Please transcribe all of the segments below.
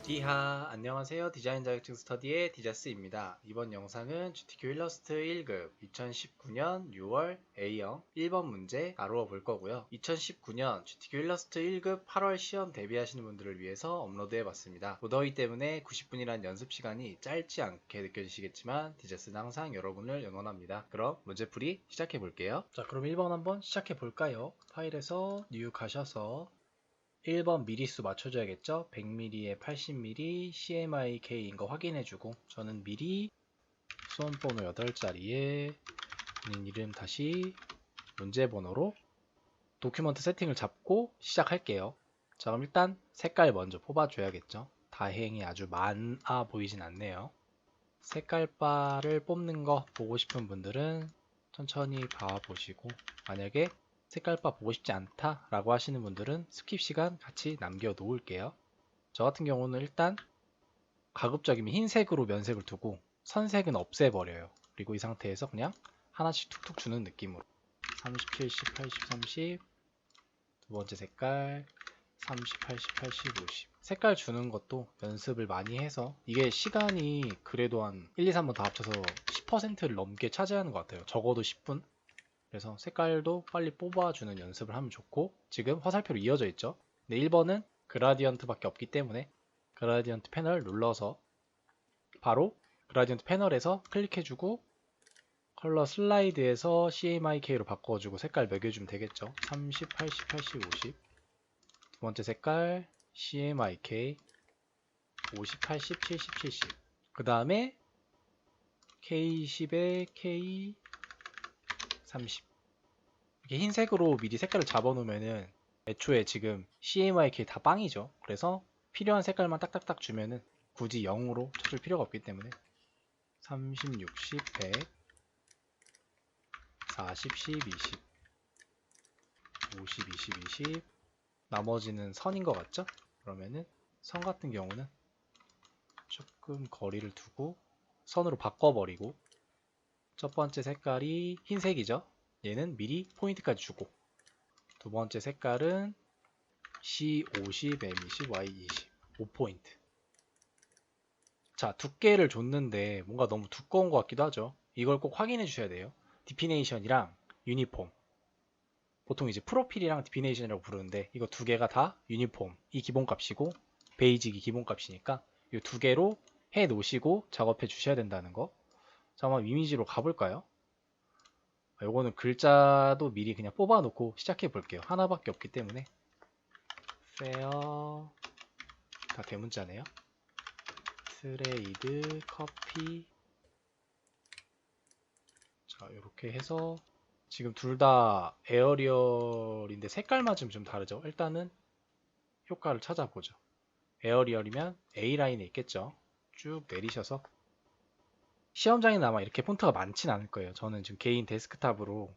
디하, 안녕하세요. 디자인 자격증 스터디의 디자스입니다. 이번 영상은 GTQ 일러스트 1급 2019년 6월 A형 1번 문제 다루어 볼 거고요. 2019년 GTQ 일러스트 1급 8월 시험 대비하시는 분들을 위해서 업로드해 봤습니다. 무더위 때문에 90분이란 연습 시간이 짧지 않게 느껴지시겠지만 디자스는 항상 여러분을 응원합니다. 그럼 문제풀이 시작해 볼게요. 자, 그럼 1번 한번 시작해 볼까요? 파일에서 뉴 가셔서 1번 미리수 맞춰줘야겠죠? 100ml에 80ml CMYK인 거 확인해주고 저는 미리 수험번호 8자리에 본인 이름 다시 문제번호로 도큐먼트 세팅을 잡고 시작할게요. 자, 그럼 일단 색깔 먼저 뽑아줘야겠죠? 다행히 아주 많아 보이진 않네요. 색깔바를 뽑는 거 보고 싶은 분들은 천천히 봐보시고, 만약에 색깔바 보고 싶지 않다 라고 하시는 분들은 스킵 시간 같이 남겨 놓을게요. 저 같은 경우는 일단 가급적이면 흰색으로 면색을 두고 선색은 없애버려요. 그리고 이 상태에서 그냥 하나씩 툭툭 주는 느낌으로 30, 70, 80, 30 두 번째 색깔 30, 80, 80, 50 색깔 주는 것도 연습을 많이 해서 이게 시간이 그래도 한 1, 2, 3번 다 합쳐서 10%를 넘게 차지하는 것 같아요. 적어도 10분. 그래서 색깔도 빨리 뽑아주는 연습을 하면 좋고, 지금 화살표로 이어져 있죠. 근데 1번은 그라디언트 밖에 없기 때문에 그라디언트 패널 눌러서 바로 그라디언트 패널에서 클릭해주고 컬러 슬라이드에서 CMYK로 바꿔주고 색깔 매겨주면 되겠죠. 30, 80, 80, 50 두 번째 색깔 CMYK 50, 80, 70, 70 그 다음에 K20에 K30 이렇게 흰색으로 미리 색깔을 잡아놓으면은 애초에 지금 CMYK 다 빵이죠. 그래서 필요한 색깔만 딱딱딱 주면은 굳이 0으로 쳐줄 필요가 없기 때문에 30, 60, 100 40, 10, 20 50, 20, 20 나머지는 선인 것 같죠? 그러면은 선 같은 경우는 조금 거리를 두고 선으로 바꿔버리고 첫 번째 색깔이 흰색이죠? 얘는 미리 포인트까지 주고 두 번째 색깔은 C50, M20, Y20 5포인트. 자, 두께를 줬는데 뭔가 너무 두꺼운 것 같기도 하죠. 이걸 꼭 확인해 주셔야 돼요. 디피네이션이랑 유니폼. 보통 이제 프로필이랑 디피네이션이라고 부르는데 이거 두 개가 다 유니폼 이 기본값이고 베이직이 기본값이니까 이 두 개로 해 놓으시고 작업해 주셔야 된다는 거. 자, 한번 이미지로 가볼까요? 요거는 글자도 미리 그냥 뽑아 놓고 시작해 볼게요. 하나밖에 없기 때문에 페어 다 대문자네요. 트레이드 커피. 자, 이렇게 해서 지금 둘 다 에어리얼인데 색깔만 좀 다르죠. 일단은 효과를 찾아보죠. 에어리얼이면 A라인에 있겠죠. 쭉 내리셔서 시험장에는 아마 이렇게 폰트가 많진 않을 거예요. 저는 지금 개인 데스크탑으로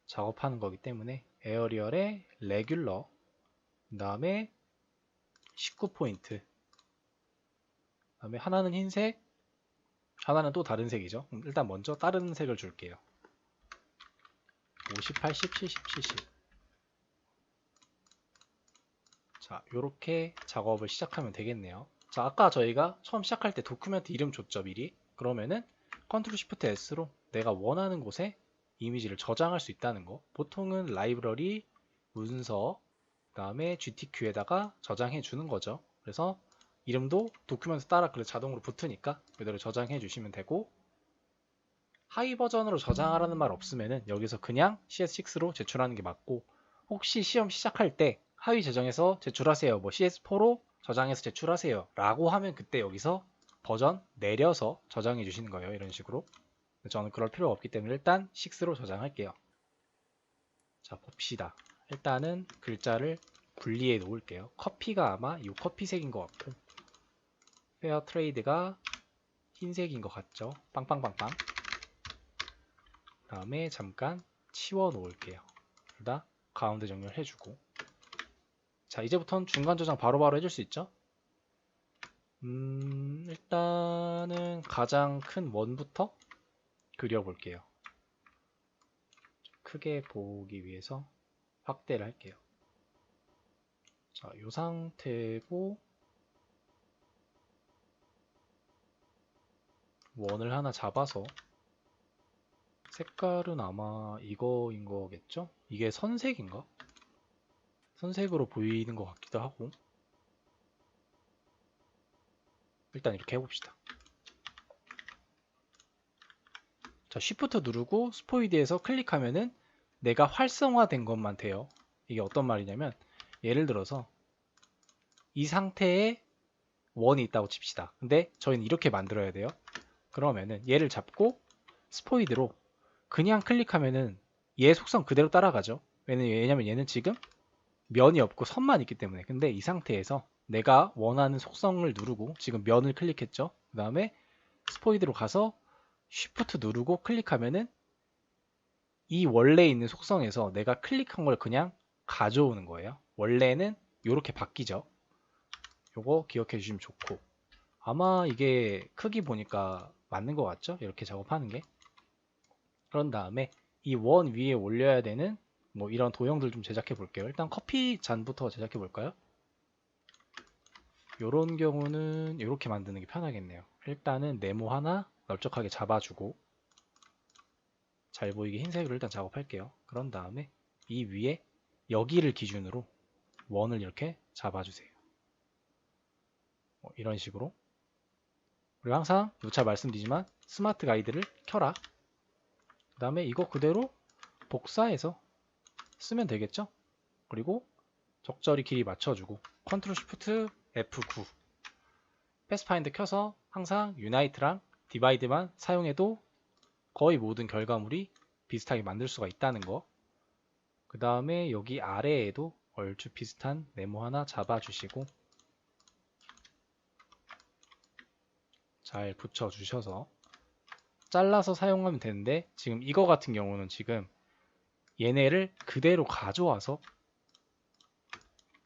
작업하는 거기 때문에 에어리얼에 레귤러 그 다음에 19포인트 그 다음에 하나는 흰색 하나는 또 다른 색이죠. 일단 먼저 다른 색을 줄게요. 50, 80, 70, 70 자, 요렇게 작업을 시작하면 되겠네요. 자, 아까 저희가 처음 시작할 때 도큐멘트 이름 줬죠, 미리. 그러면은 컨트롤 시프트 S로 내가 원하는 곳에 이미지를 저장할 수 있다는 거. 보통은 라이브러리, 문서, 그 다음에 GTQ에다가 저장해 주는 거죠. 그래서 이름도 도큐멘트 따라 그래 자동으로 붙으니까 그대로 저장해 주시면 되고, 하위 버전으로 저장하라는 말 없으면은 여기서 그냥 CS6로 제출하는 게 맞고, 혹시 시험 시작할 때 하위 저장해서 제출하세요, 뭐 CS4로 저장해서 제출하세요 라고 하면 그때 여기서 버전 내려서 저장해 주시는 거예요. 이런 식으로. 저는 그럴 필요가 없기 때문에 일단 6로 저장할게요. 자, 봅시다. 일단은 글자를 분리해 놓을게요. 커피가 아마 이 커피색인 것 같고, 페어 트레이드가 흰색인 것 같죠. 빵빵빵빵. 다음에 잠깐 치워 놓을게요. 둘 다 가운데 정렬해주고. 자, 이제부터는 중간 저장 바로바로 해줄 수 있죠? 일단은 가장 큰 원부터 그려볼게요. 크게 보기 위해서 확대를 할게요. 자, 이 상태고 원을 하나 잡아서 색깔은 아마 이거인 거겠죠? 이게 선색인가? 선색으로 보이는 것 같기도 하고 일단 이렇게 해봅시다. 자, Shift 누르고 스포이드에서 클릭하면은 내가 활성화된 것만 돼요. 이게 어떤 말이냐면 예를 들어서 이 상태에 원이 있다고 칩시다. 근데 저희는 이렇게 만들어야 돼요. 그러면은 얘를 잡고 스포이드로 그냥 클릭하면은 얘 속성 그대로 따라가죠. 왜냐면 얘는 지금 면이 없고 선만 있기 때문에. 근데 이 상태에서 내가 원하는 속성을 누르고 지금 면을 클릭했죠. 그 다음에 스포이드로 가서 Shift 누르고 클릭하면은 이 원래 있는 속성에서 내가 클릭한 걸 그냥 가져오는 거예요. 원래는 이렇게 바뀌죠. 요거 기억해 주시면 좋고 아마 이게 크기 보니까 맞는 것 같죠? 이렇게 작업하는 게. 그런 다음에 이 원 위에 올려야 되는 뭐 이런 도형들 좀 제작해 볼게요. 일단 커피 잔부터 제작해 볼까요? 이런 경우는 이렇게 만드는 게 편하겠네요. 일단은 네모 하나 넓적하게 잡아주고 잘 보이게 흰색으로 일단 작업할게요. 그런 다음에 이 위에 여기를 기준으로 원을 이렇게 잡아주세요. 이런 식으로. 그리고 항상 누차 말씀드리지만 스마트 가이드를 켜라. 그 다음에 이거 그대로 복사해서 쓰면 되겠죠? 그리고 적절히 길이 맞춰주고 컨트롤 쉬프트 F9 패스파인더 켜서 항상 유나이트랑 디바이드만 사용해도 거의 모든 결과물이 비슷하게 만들 수가 있다는 거. 그 다음에 여기 아래에도 얼추 비슷한 네모 하나 잡아주시고 잘 붙여주셔서 잘라서 사용하면 되는데 지금 이거 같은 경우는 지금 얘네를 그대로 가져와서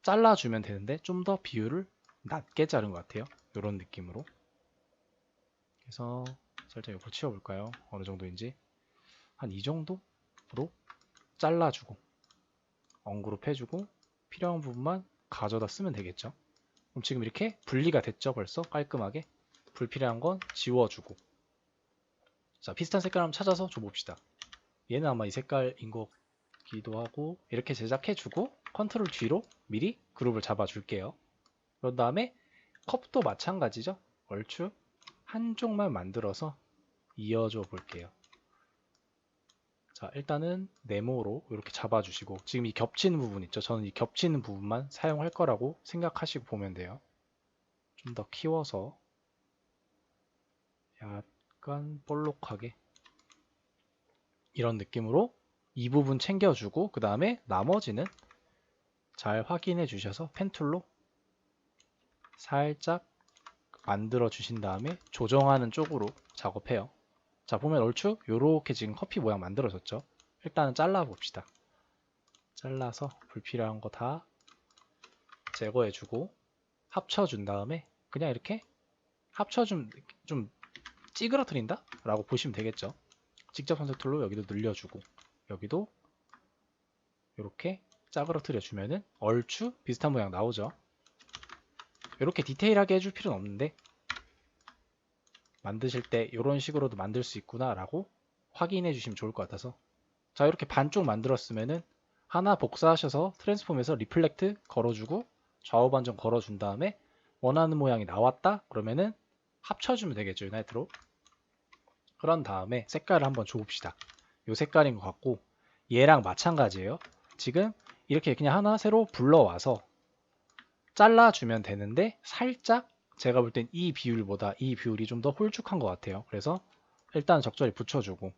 잘라주면 되는데 좀 더 비율을 낮게 자른 것 같아요. 이런 느낌으로. 그래서 살짝 옆으로 치워볼까요? 어느 정도인지. 한 이 정도로 잘라주고 언그룹 해주고 필요한 부분만 가져다 쓰면 되겠죠. 그럼 지금 이렇게 분리가 됐죠. 벌써 깔끔하게. 불필요한 건 지워주고. 자, 비슷한 색깔 한번 찾아서 줘봅시다. 얘는 아마 이 색깔인 것 같기도 하고 이렇게 제작해주고 컨트롤 G로 미리 그룹을 잡아줄게요. 그런 다음에 컵도 마찬가지죠. 얼추 한쪽만 만들어서 이어줘 볼게요. 자, 일단은 네모로 이렇게 잡아주시고 지금 이 겹치는 부분 있죠. 저는 이 겹치는 부분만 사용할 거라고 생각하시고 보면 돼요. 좀 더 키워서 약간 볼록하게 이런 느낌으로 이 부분 챙겨주고 그 다음에 나머지는 잘 확인해 주셔서 펜툴로 살짝 만들어 주신 다음에 조정하는 쪽으로 작업해요. 자, 보면 얼추 요렇게 지금 커피 모양 만들어졌죠. 일단은 잘라 봅시다. 잘라서 불필요한 거 다 제거해 주고 합쳐준 다음에 그냥 이렇게 합쳐준 좀 찌그러뜨린다? 라고 보시면 되겠죠. 직접 선택 툴로 여기도 늘려주고 여기도 이렇게 짜그러뜨려 주면은 얼추 비슷한 모양 나오죠. 이렇게 디테일하게 해줄 필요는 없는데 만드실 때 이런 식으로도 만들 수 있구나 라고 확인해 주시면 좋을 것 같아서 자, 이렇게 반쪽 만들었으면은 하나 복사하셔서 트랜스폼에서 리플렉트 걸어주고 좌우 반전 걸어준 다음에 원하는 모양이 나왔다 그러면은 합쳐주면 되겠죠. 유나이트로. 그런 다음에 색깔을 한번 줘봅시다. 이 색깔인 것 같고 얘랑 마찬가지예요. 지금 이렇게 그냥 하나 새로 불러와서 잘라주면 되는데 살짝 제가 볼 땐 이 비율보다 이 비율이 좀 더 홀쭉한 것 같아요. 그래서 일단 적절히 붙여주고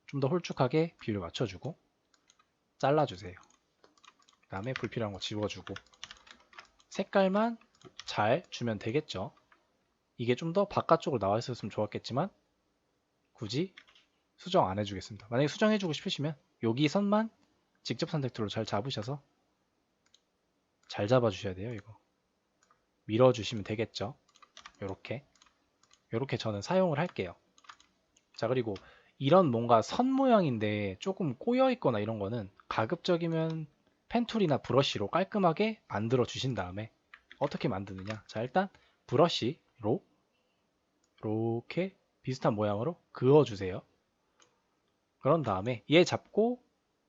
좀 더 홀쭉하게 비율을 맞춰주고 잘라주세요. 그 다음에 불필요한 거 지워주고 색깔만 잘 주면 되겠죠. 이게 좀 더 바깥쪽으로 나와 있었으면 좋았겠지만 굳이 수정 안 해주겠습니다. 만약에 수정해주고 싶으시면 여기 선만 직접 선택 툴로 잘 잡으셔서 잘 잡아주셔야 돼요. 이거 밀어주시면 되겠죠. 요렇게 저는 사용을 할게요. 자, 그리고 이런 뭔가 선 모양인데 조금 꼬여 있거나 이런 거는 가급적이면 펜툴이나 브러쉬로 깔끔하게 만들어 주신 다음에 어떻게 만드느냐. 자, 일단 브러쉬로 이렇게 비슷한 모양으로 그어주세요. 그런 다음에 얘 잡고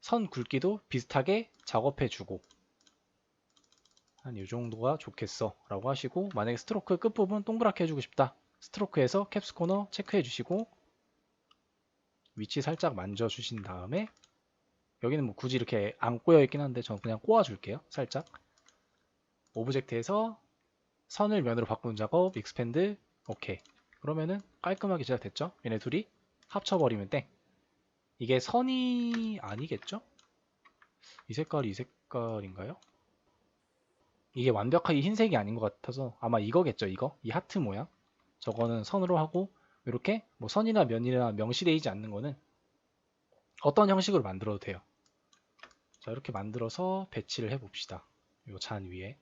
선 굵기도 비슷하게 작업해주고 한 이 정도가 좋겠어 라고 하시고, 만약에 스트로크 끝부분 동그랗게 해주고 싶다, 스트로크에서 캡스 코너 체크해 주시고 위치 살짝 만져 주신 다음에, 여기는 뭐 굳이 이렇게 안 꼬여 있긴 한데 저는 그냥 꼬아 줄게요. 살짝 오브젝트에서 선을 면으로 바꾸는 작업, 익스펜드, 오케이. 그러면은 깔끔하게 제작됐죠. 얘네 둘이 합쳐버리면 땡. 이게 선이 아니겠죠? 이 색깔이 이 색깔인가요? 이게 완벽하게 흰색이 아닌 것 같아서 아마 이거겠죠. 이거 이 하트 모양, 저거는 선으로 하고, 이렇게 뭐 선이나 면이나 명시되어 있지 않는 거는 어떤 형식으로 만들어도 돼요. 자, 이렇게 만들어서 배치를 해 봅시다. 요 잔 위에.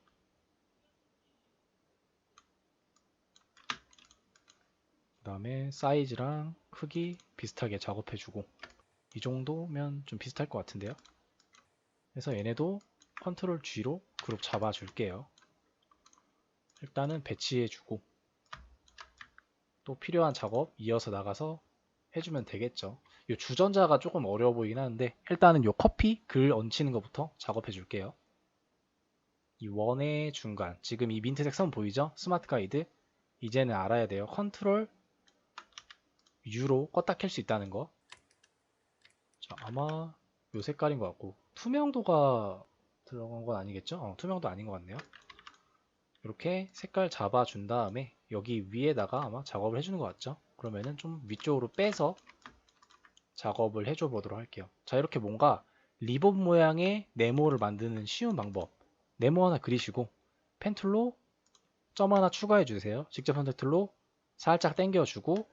그 다음에 사이즈랑 크기 비슷하게 작업해주고, 이 정도면 좀 비슷할 것 같은데요. 그래서 얘네도 컨트롤 G로 그룹 잡아줄게요. 일단은 배치해주고 또 필요한 작업 이어서 나가서 해주면 되겠죠. 이 주전자가 조금 어려워 보이긴 하는데 일단은 이 커피 글 얹히는 것부터 작업해 줄게요. 이 원의 중간, 지금 이 민트색 선 보이죠? 스마트 가이드. 이제는 알아야 돼요. 컨트롤 U로 껐다 켤 수 있다는 거. 자, 아마 이 색깔인 것 같고, 투명도가 들어간 건 아니겠죠? 투명도 아닌 것 같네요. 이렇게 색깔 잡아준 다음에 여기 위에다가 아마 작업을 해주는 것 같죠? 그러면은 좀 위쪽으로 빼서 작업을 해줘 보도록 할게요. 자, 이렇게 뭔가 리본 모양의 네모를 만드는 쉬운 방법. 네모 하나 그리시고 펜 툴로 점 하나 추가해 주세요. 직접 선택 툴로 살짝 당겨주고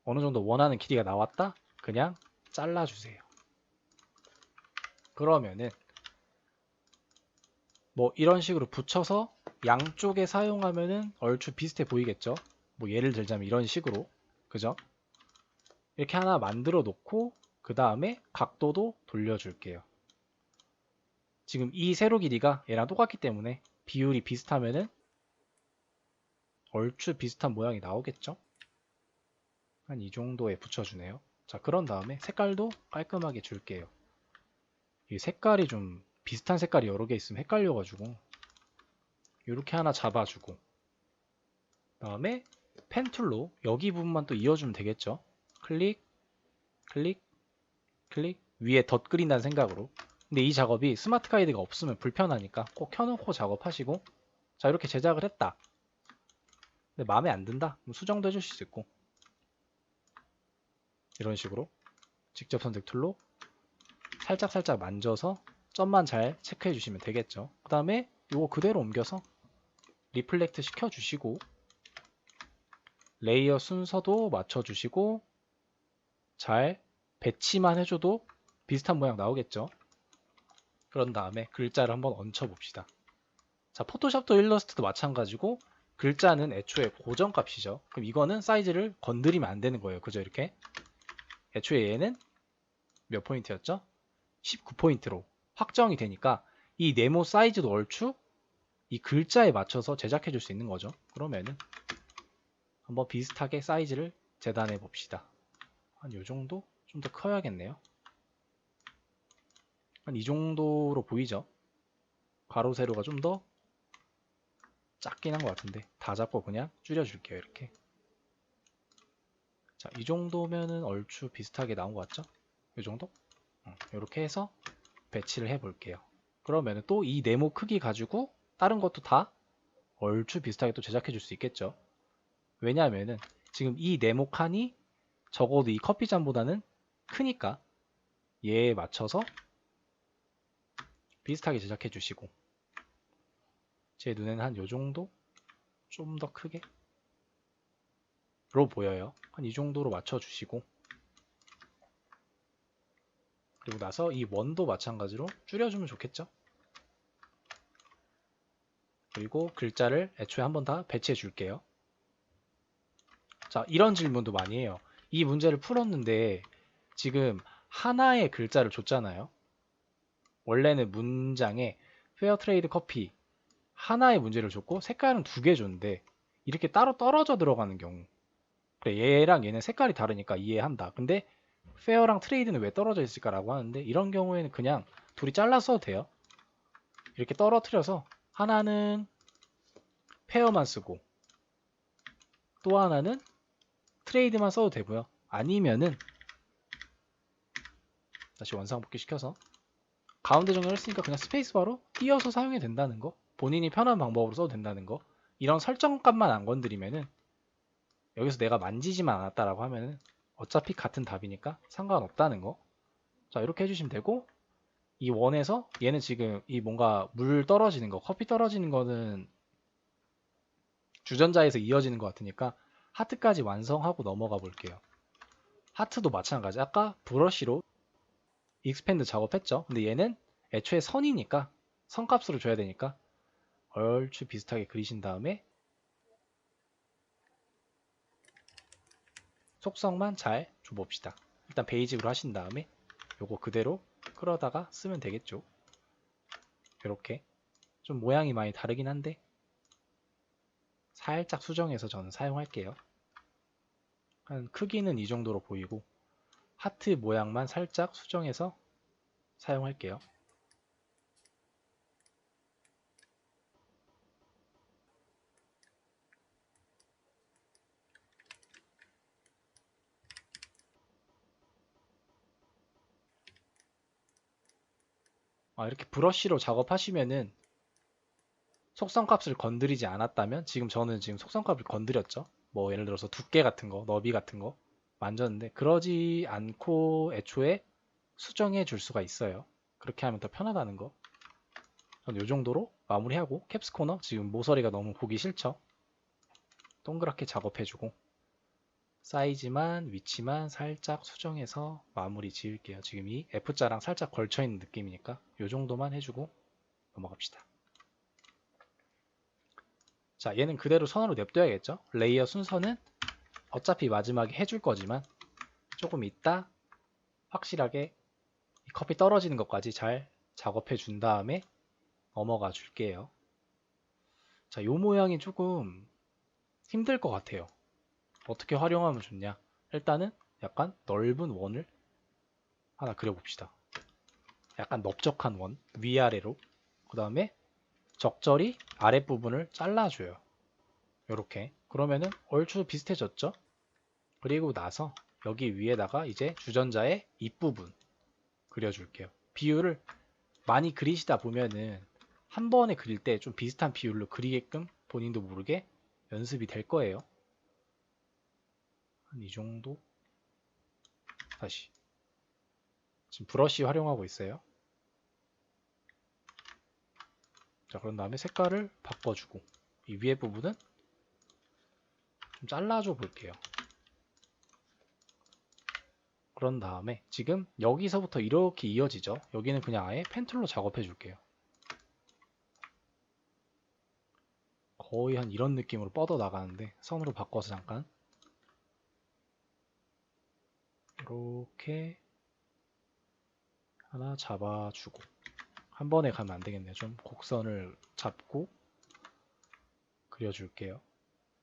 어느 정도 원하는 길이가 나왔다? 그냥 잘라주세요. 그러면은 뭐 이런 식으로 붙여서 양쪽에 사용하면은 얼추 비슷해 보이겠죠? 뭐 예를 들자면 이런 식으로, 그죠? 이렇게 하나 만들어 놓고 그 다음에 각도도 돌려줄게요. 지금 이 세로 길이가 얘랑 똑같기 때문에 비율이 비슷하면은 얼추 비슷한 모양이 나오겠죠? 한 이 정도에 붙여주네요. 자, 그런 다음에 색깔도 깔끔하게 줄게요. 이 색깔이 좀 비슷한 색깔이 여러 개 있으면 헷갈려가지고 이렇게 하나 잡아주고, 다음에 펜 툴로 여기 부분만 또 이어주면 되겠죠? 클릭, 클릭, 클릭, 위에 덧 그린다는 생각으로. 근데 이 작업이 스마트 가이드가 없으면 불편하니까 꼭 켜놓고 작업하시고, 자, 이렇게 제작을 했다. 근데 마음에 안 든다? 그럼 수정도 해줄 수 있고, 이런 식으로 직접 선택 툴로 살짝 만져서 점만 잘 체크해 주시면 되겠죠. 그 다음에 이거 그대로 옮겨서 리플렉트 시켜 주시고 레이어 순서도 맞춰 주시고 잘 배치만 해줘도 비슷한 모양 나오겠죠. 그런 다음에 글자를 한번 얹혀 봅시다. 자, 포토샵도 일러스트도 마찬가지고 글자는 애초에 고정값이죠. 그럼 이거는 사이즈를 건드리면 안 되는 거예요. 그죠? 이렇게 애초에 얘는 몇 포인트였죠? 19포인트로 확정이 되니까 이 네모 사이즈도 얼추 이 글자에 맞춰서 제작해 줄 수 있는 거죠. 그러면은 한번 비슷하게 사이즈를 재단해 봅시다. 한 이 정도? 좀 더 커야겠네요. 한 이 정도로 보이죠? 가로 세로가 좀 더 작긴 한 것 같은데 다 잡고 그냥 줄여줄게요. 이렇게. 자, 이 정도면은 얼추 비슷하게 나온 것 같죠? 이 정도? 이렇게 해서 배치를 해 볼게요. 그러면은 또 이 네모 크기 가지고 다른 것도 다 얼추 비슷하게 또 제작해 줄 수 있겠죠. 왜냐하면은 지금 이 네모 칸이 적어도 이 커피잔보다는 크니까 얘에 맞춰서 비슷하게 제작해 주시고, 제 눈에는 한 요 정도? 좀 더 크게? 로 보여요. 한 이 정도로 맞춰 주시고, 그리고 나서 이 원도 마찬가지로 줄여주면 좋겠죠. 그리고 글자를 애초에 한번 다 배치해 줄게요. 자, 이런 질문도 많이 해요. 이 문제를 풀었는데 지금 하나의 글자를 줬잖아요. 원래는 문장에 페어 트레이드 커피 하나의 문제를 줬고 색깔은 두 개 줬는데 이렇게 따로 떨어져 들어가는 경우, 그래, 얘랑 얘는 색깔이 다르니까 이해한다. 근데 페어랑 트레이드는 왜 떨어져 있을까라고 하는데, 이런 경우에는 그냥 둘이 잘라 써도 돼요. 이렇게 떨어뜨려서 하나는 페어만 쓰고 또 하나는 트레이드만 써도 되고요. 아니면은 다시 원상복귀 시켜서 가운데 정렬을 했으니까 그냥 스페이스바로 띄어서 사용해도 된다는 거, 본인이 편한 방법으로 써도 된다는 거, 이런 설정값만 안 건드리면은, 여기서 내가 만지지만 않았다라고 하면은 어차피 같은 답이니까 상관없다는 거. 자, 이렇게 해주시면 되고, 이 원에서 얘는 지금 이 뭔가 물 떨어지는 거, 커피 떨어지는 거는 주전자에서 이어지는 것 같으니까 하트까지 완성하고 넘어가 볼게요. 하트도 마찬가지. 아까 브러쉬로 익스펜드 작업했죠. 근데 얘는 애초에 선이니까 선값으로 줘야 되니까 얼추 비슷하게 그리신 다음에 속성만 잘 줘봅시다. 일단 베이직으로 하신 다음에 요거 그대로 끌어다가 쓰면 되겠죠. 이렇게 좀 모양이 많이 다르긴 한데 살짝 수정해서 저는 사용할게요. 한 크기는 이 정도로 보이고 하트 모양만 살짝 수정해서 사용할게요. 이렇게 브러쉬로 작업하시면은 속성값을 건드리지 않았다면, 지금 저는 지금 속성값을 건드렸죠. 뭐 예를 들어서 두께 같은 거, 너비 같은 거 만졌는데 그러지 않고 애초에 수정해 줄 수가 있어요. 그렇게 하면 더 편하다는 거. 저는 이 정도로 마무리하고, 캡스 코너 지금 모서리가 너무 보기 싫죠. 동그랗게 작업해주고 사이즈만 위치만 살짝 수정해서 마무리 지을게요. 지금 이 F자랑 살짝 걸쳐있는 느낌이니까 이 정도만 해주고 넘어갑시다. 자, 얘는 그대로 선으로 냅둬야겠죠. 레이어 순서는 어차피 마지막에 해줄 거지만 조금 이따 확실하게 이 커피 떨어지는 것까지 잘 작업해 준 다음에 넘어가 줄게요. 자, 요 모양이 조금 힘들 것 같아요. 어떻게 활용하면 좋냐? 일단은 약간 넓은 원을 하나 그려봅시다. 약간 넓적한 원, 위아래로. 그 다음에 적절히 아랫부분을 잘라줘요. 요렇게. 그러면은 얼추 비슷해졌죠? 그리고 나서 여기 위에다가 이제 주전자의 입부분 그려줄게요. 비율을 많이 그리시다 보면은 한 번에 그릴 때 좀 비슷한 비율로 그리게끔 본인도 모르게 연습이 될 거예요. 한 이 정도? 다시. 지금 브러쉬 활용하고 있어요. 자, 그런 다음에 색깔을 바꿔주고 이 위에 부분은 좀 잘라줘 볼게요. 그런 다음에 지금 여기서부터 이렇게 이어지죠. 여기는 그냥 아예 펜툴로 작업해 줄게요. 거의 한 이런 느낌으로 뻗어 나가는데 선으로 바꿔서 잠깐 이렇게 하나 잡아주고, 한 번에 가면 안 되겠네요. 좀 곡선을 잡고 그려줄게요.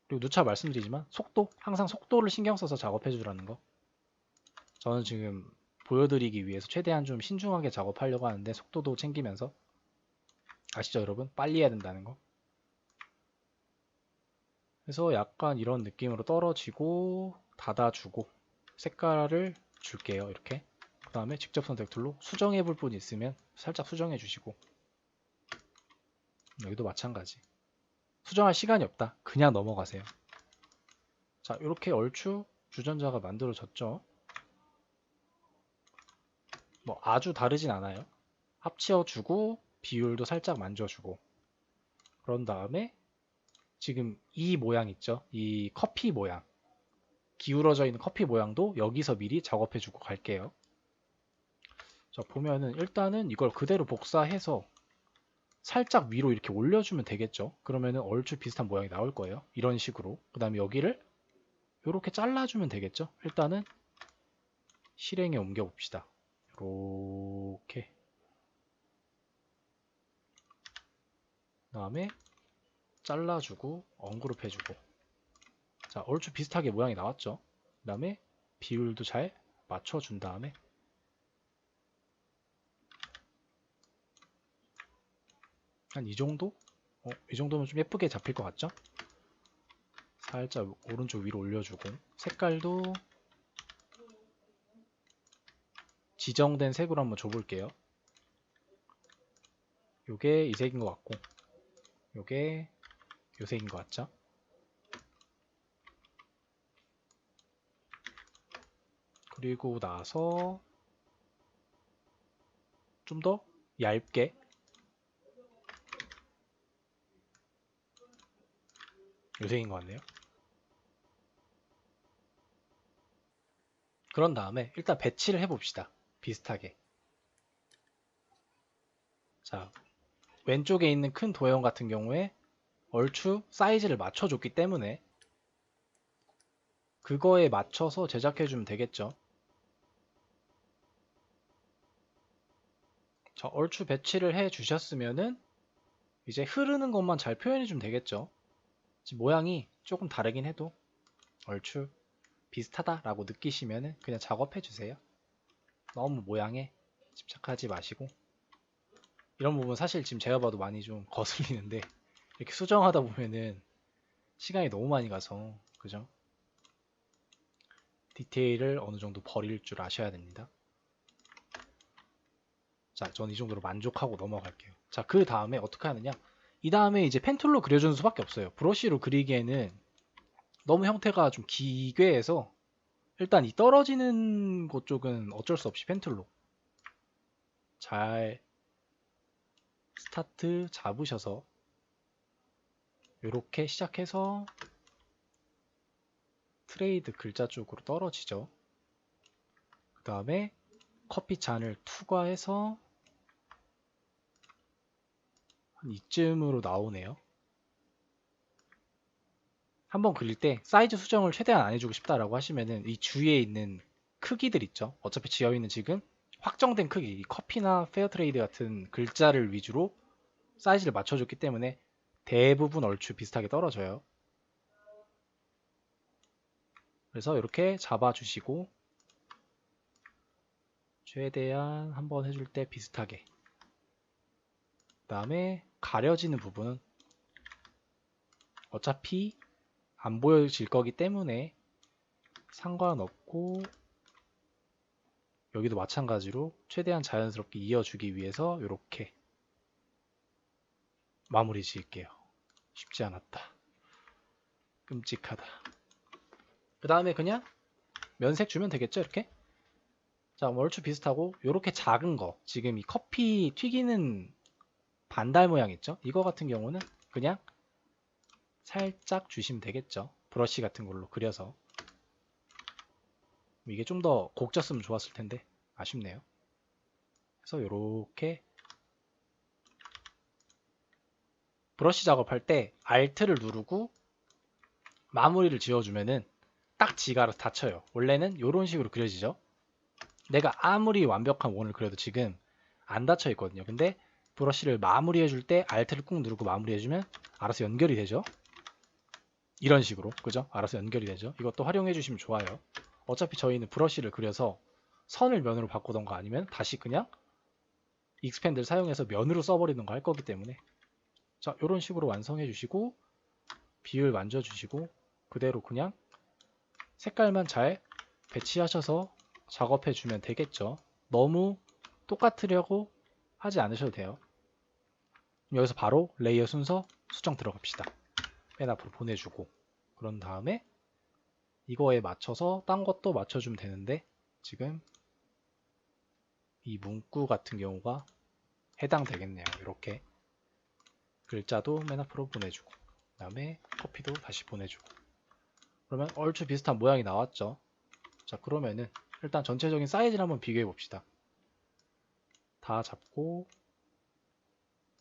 그리고 누차 말씀드리지만 속도, 항상 속도를 신경 써서 작업해 주라는 거. 저는 지금 보여드리기 위해서 최대한 좀 신중하게 작업하려고 하는데 속도도 챙기면서, 아시죠 여러분? 빨리 해야 된다는 거. 그래서 약간 이런 느낌으로 떨어지고 닫아주고 색깔을 줄게요. 이렇게. 그 다음에 직접 선택 툴로 수정해 볼 분 있으면 살짝 수정해 주시고, 여기도 마찬가지. 수정할 시간이 없다. 그냥 넘어가세요. 자, 이렇게 얼추 주전자가 만들어졌죠. 뭐 아주 다르진 않아요. 합치어주고 비율도 살짝 만져주고, 그런 다음에 지금 이 모양 있죠? 이 커피 모양, 기울어져 있는 커피 모양도 여기서 미리 작업해주고 갈게요. 자, 보면은 일단은 이걸 그대로 복사해서 살짝 위로 이렇게 올려주면 되겠죠? 그러면은 얼추 비슷한 모양이 나올 거예요. 이런 식으로. 그 다음에 여기를 이렇게 잘라주면 되겠죠? 일단은 실행에 옮겨 봅시다. 이렇게. 그 다음에 잘라주고 언그룹 해주고. 자, 얼추 비슷하게 모양이 나왔죠. 그 다음에 비율도 잘 맞춰준 다음에 한 이 정도? 이 정도면 좀 예쁘게 잡힐 것 같죠? 살짝 오른쪽 위로 올려주고 색깔도 지정된 색으로 한번 줘볼게요. 요게 이 색인 것 같고 요게 요 색인 것 같죠? 그리고 나서 좀 더 얇게 요 색인 것 같네요. 그런 다음에 일단 배치를 해봅시다. 비슷하게. 자, 왼쪽에 있는 큰 도형 같은 경우에 얼추 사이즈를 맞춰줬기 때문에 그거에 맞춰서 제작해주면 되겠죠. 자, 얼추 배치를 해주셨으면은 이제 흐르는 것만 잘 표현해주면 되겠죠. 지금 모양이 조금 다르긴 해도 얼추 비슷하다라고 느끼시면은 그냥 작업해주세요. 너무 모양에 집착하지 마시고. 이런 부분 사실 지금 제가 봐도 많이 좀 거슬리는데 이렇게 수정하다 보면은 시간이 너무 많이 가서 그죠? 디테일을 어느 정도 버릴 줄 아셔야 됩니다. 자, 전 이 정도로 만족하고 넘어갈게요. 자, 그 다음에 어떻게 하느냐? 이 다음에 이제 펜툴로 그려주는 수밖에 없어요. 브러쉬로 그리기에는 너무 형태가 좀 기괴해서 일단 이 떨어지는 곳 쪽은 어쩔 수 없이 펜툴로 잘 스타트 잡으셔서 이렇게 시작해서 트레이드 글자 쪽으로 떨어지죠. 그 다음에 커피 잔을 투과해서 한 이쯤으로 나오네요. 한번 그릴 때 사이즈 수정을 최대한 안 해주고 싶다라고 하시면은 이 주위에 있는 크기들 있죠. 어차피 지어있는 지금 확정된 크기, 이 커피나 페어트레이드 같은 글자를 위주로 사이즈를 맞춰줬기 때문에 대부분 얼추 비슷하게 떨어져요. 그래서 이렇게 잡아주시고 최대한 한번 해줄 때 비슷하게. 그 다음에 가려지는 부분은 어차피 안 보여질 거기 때문에 상관없고 여기도 마찬가지로 최대한 자연스럽게 이어주기 위해서 이렇게 마무리 지을게요. 쉽지 않았다. 끔찍하다. 그 다음에 그냥 면색 주면 되겠죠, 이렇게? 자, 얼추 비슷하고 이렇게 작은 거, 지금 이 커피 튀기는 반달 모양 있죠? 이거 같은 경우는 그냥 살짝 주시면 되겠죠. 브러쉬 같은 걸로 그려서. 이게 좀 더 곡졌으면 좋았을 텐데 아쉽네요. 그래서 이렇게 브러쉬 작업할 때 Alt를 누르고 마무리를 지어주면은 딱 지가 알아서 닫혀요. 원래는 이런 식으로 그려지죠. 내가 아무리 완벽한 원을 그려도 지금 안 닫혀 있거든요. 근데 브러쉬를 마무리해줄 때 Alt를 꾹 누르고 마무리해주면 알아서 연결이 되죠. 이런 식으로, 그죠? 알아서 연결이 되죠. 이것도 활용해주시면 좋아요. 어차피 저희는 브러쉬를 그려서 선을 면으로 바꾸던가 아니면 다시 그냥 익스펜드를 사용해서 면으로 써버리는 거 할 거기 때문에 자, 이런 식으로 완성해 주시고 비율 만져주시고 그대로 그냥 색깔만 잘 배치하셔서 작업해 주면 되겠죠. 너무 똑같으려고 하지 않으셔도 돼요. 여기서 바로 레이어 순서 수정 들어갑시다. 맨 앞으로 보내주고 그런 다음에 이거에 맞춰서 딴 것도 맞춰주면 되는데 지금 이 문구 같은 경우가 해당되겠네요. 이렇게 글자도 맨 앞으로 보내주고 그 다음에 커피도 다시 보내주고 그러면 얼추 비슷한 모양이 나왔죠. 자, 그러면은 일단 전체적인 사이즈를 한번 비교해 봅시다. 다 잡고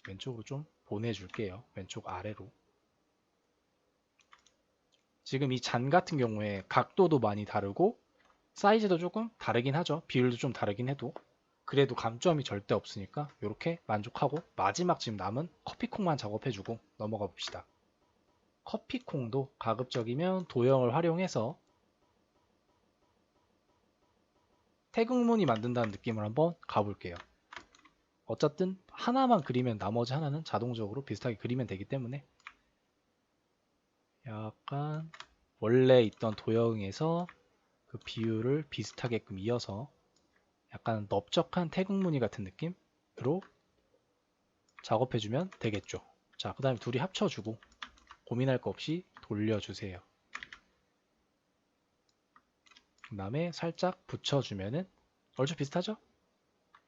왼쪽으로 좀 보내줄게요. 왼쪽 아래로. 지금 이 잔 같은 경우에 각도도 많이 다르고 사이즈도 조금 다르긴 하죠. 비율도 좀 다르긴 해도 그래도 감점이 절대 없으니까 이렇게 만족하고 마지막 지금 남은 커피콩만 작업해주고 넘어가 봅시다. 커피콩도 가급적이면 도형을 활용해서 태극무늬 만든다는 느낌을 한번 가볼게요. 어쨌든 하나만 그리면 나머지 하나는 자동적으로 비슷하게 그리면 되기 때문에 약간 원래 있던 도형에서 그 비율을 비슷하게끔 이어서 약간 넓적한 태극무늬 같은 느낌으로 작업해주면 되겠죠. 자, 그 다음에 둘이 합쳐주고 고민할 거 없이 돌려주세요. 그 다음에 살짝 붙여주면은 얼추 비슷하죠?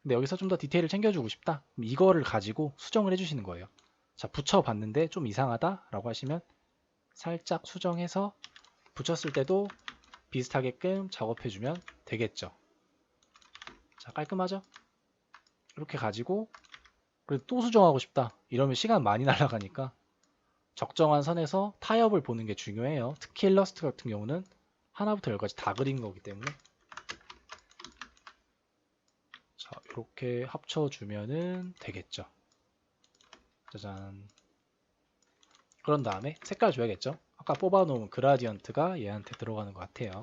근데 여기서 좀 더 디테일을 챙겨주고 싶다. 그럼 이거를 가지고 수정을 해주시는 거예요. 자, 붙여봤는데 좀 이상하다 라고 하시면 살짝 수정해서 붙였을 때도 비슷하게끔 작업해주면 되겠죠. 자, 깔끔하죠? 이렇게 가지고 그래도 또 수정하고 싶다 이러면 시간 많이 날아가니까 적정한 선에서 타협을 보는 게 중요해요. 특히 일러스트 같은 경우는 하나부터 열까지 다 그린 거기 때문에. 자, 이렇게 합쳐주면은 되겠죠. 짜잔. 그런 다음에 색깔 줘야겠죠. 아까 뽑아놓은 그라디언트가 얘한테 들어가는 것 같아요.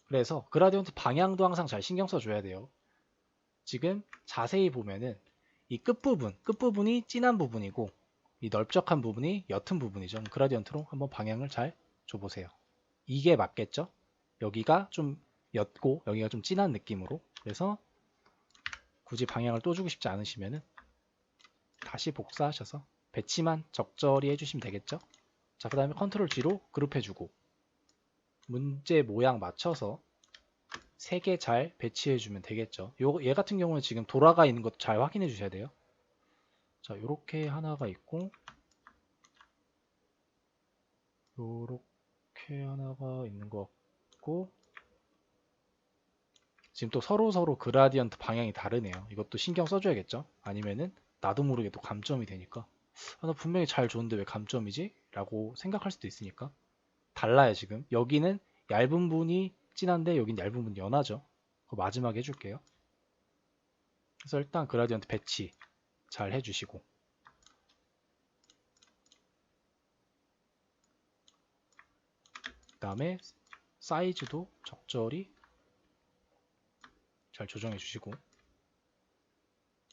그래서 그라디언트 방향도 항상 잘 신경 써줘야 돼요. 지금 자세히 보면은 이 끝부분이 진한 부분이고 이 넓적한 부분이 옅은 부분이죠. 그라디언트로 한번 방향을 잘 줘보세요. 이게 맞겠죠? 여기가 좀 옅고 여기가 좀 진한 느낌으로. 그래서 굳이 방향을 또 주고 싶지 않으시면은 다시 복사하셔서 배치만 적절히 해주시면 되겠죠? 자, 그 다음에 컨트롤 G로 그룹해주고 문제 모양 맞춰서 3개 잘 배치해주면 되겠죠. 얘 같은 경우는 지금 돌아가 있는 것도 잘 확인해 주셔야 돼요. 자, 요렇게 하나가 있고 요렇게 하나가 있는 것 같고 지금 또 서로 그라디언트 방향이 다르네요. 이것도 신경 써줘야겠죠. 아니면은 나도 모르게 또 감점이 되니까 나 분명히 잘 줬는데 왜 감점이지? 라고 생각할 수도 있으니까 달라요. 지금 여기는 얇은 분이 진한데 여긴 얇은 분이 연하죠. 그거 마지막에 해줄게요. 그래서 일단 그라디언트 배치 잘 해주시고 그 다음에 사이즈도 적절히 잘 조정해 주시고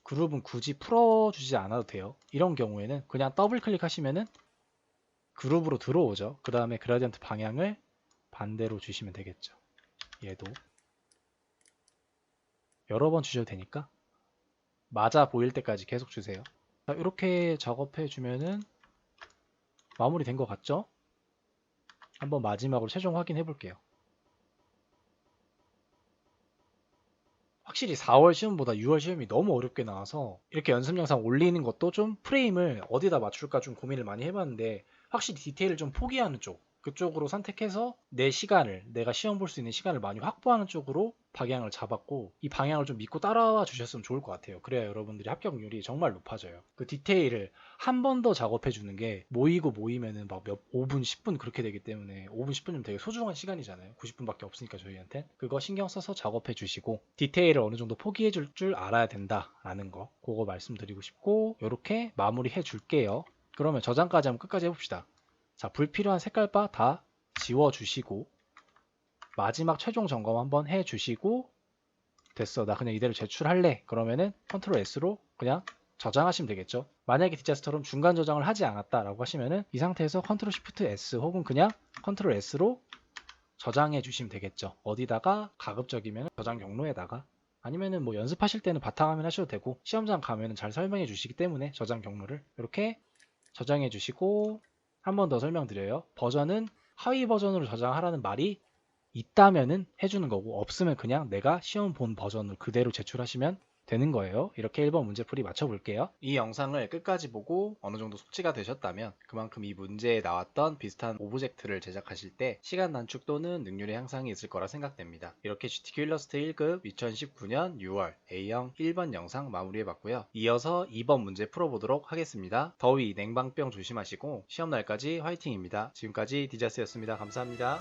그룹은 굳이 풀어주지 않아도 돼요. 이런 경우에는 그냥 더블 클릭하시면은 그룹으로 들어오죠. 그 다음에 그라디언트 방향을 반대로 주시면 되겠죠. 얘도 여러 번 주셔도 되니까 맞아 보일 때까지 계속 주세요. 자, 이렇게 작업해 주면은 마무리 된 것 같죠? 한번 마지막으로 최종 확인해 볼게요. 확실히 4월 시험보다 6월 시험이 너무 어렵게 나와서 이렇게 연습 영상 올리는 것도 좀 프레임을 어디다 맞출까 좀 고민을 많이 해봤는데 확실히 디테일을 좀 포기하는 그쪽으로 선택해서 내 시간을 내가 시험 볼 수 있는 시간을 많이 확보하는 쪽으로 방향을 잡았고 이 방향을 좀 믿고 따라와 주셨으면 좋을 것 같아요. 그래야 여러분들이 합격률이 정말 높아져요. 그 디테일을 한 번 더 작업해 주는 게 모이면은 막 5분 10분 그렇게 되기 때문에 5분 10분이면 되게 소중한 시간이잖아요. 90분밖에 없으니까 저희한테 그거 신경 써서 작업해 주시고 디테일을 어느 정도 포기해 줄 줄 알아야 된다라는 거 그거 말씀드리고 싶고 이렇게 마무리해 줄게요. 그러면 저장까지 한번 끝까지 해봅시다. 자, 불필요한 색깔바 다 지워주시고 마지막 최종 점검 한번 해주시고 됐어 나 그냥 이대로 제출할래 그러면은 컨트롤 S로 그냥 저장하시면 되겠죠. 만약에 디자스터럼 중간 저장을 하지 않았다라고 하시면은 이 상태에서 컨트롤 Shift S 혹은 그냥 컨트롤 S로 저장해 주시면 되겠죠. 어디다가 가급적이면 저장 경로에다가 아니면은 뭐 연습하실 때는 바탕화면 하셔도 되고 시험장 가면은 잘 설명해 주시기 때문에 저장 경로를 이렇게 저장해 주시고 한 번 더 설명드려요. 버전은 하위 버전으로 저장하라는 말이 있다면은 해주는 거고 없으면 그냥 내가 시험 본 버전을 그대로 제출하시면 되는 거예요. 이렇게 1번 문제풀이 맞춰볼게요. 이 영상을 끝까지 보고 어느 정도 숙지가 되셨다면 그만큼 이 문제에 나왔던 비슷한 오브젝트를 제작하실 때 시간 단축 또는 능률의 향상이 있을 거라 생각됩니다. 이렇게 GTK 일러스트 1급 2019년 6월 A형 1번 영상 마무리해봤고요. 이어서 2번 문제 풀어보도록 하겠습니다. 더위, 냉방병 조심하시고 시험날까지 화이팅입니다. 지금까지 디자스였습니다. 감사합니다.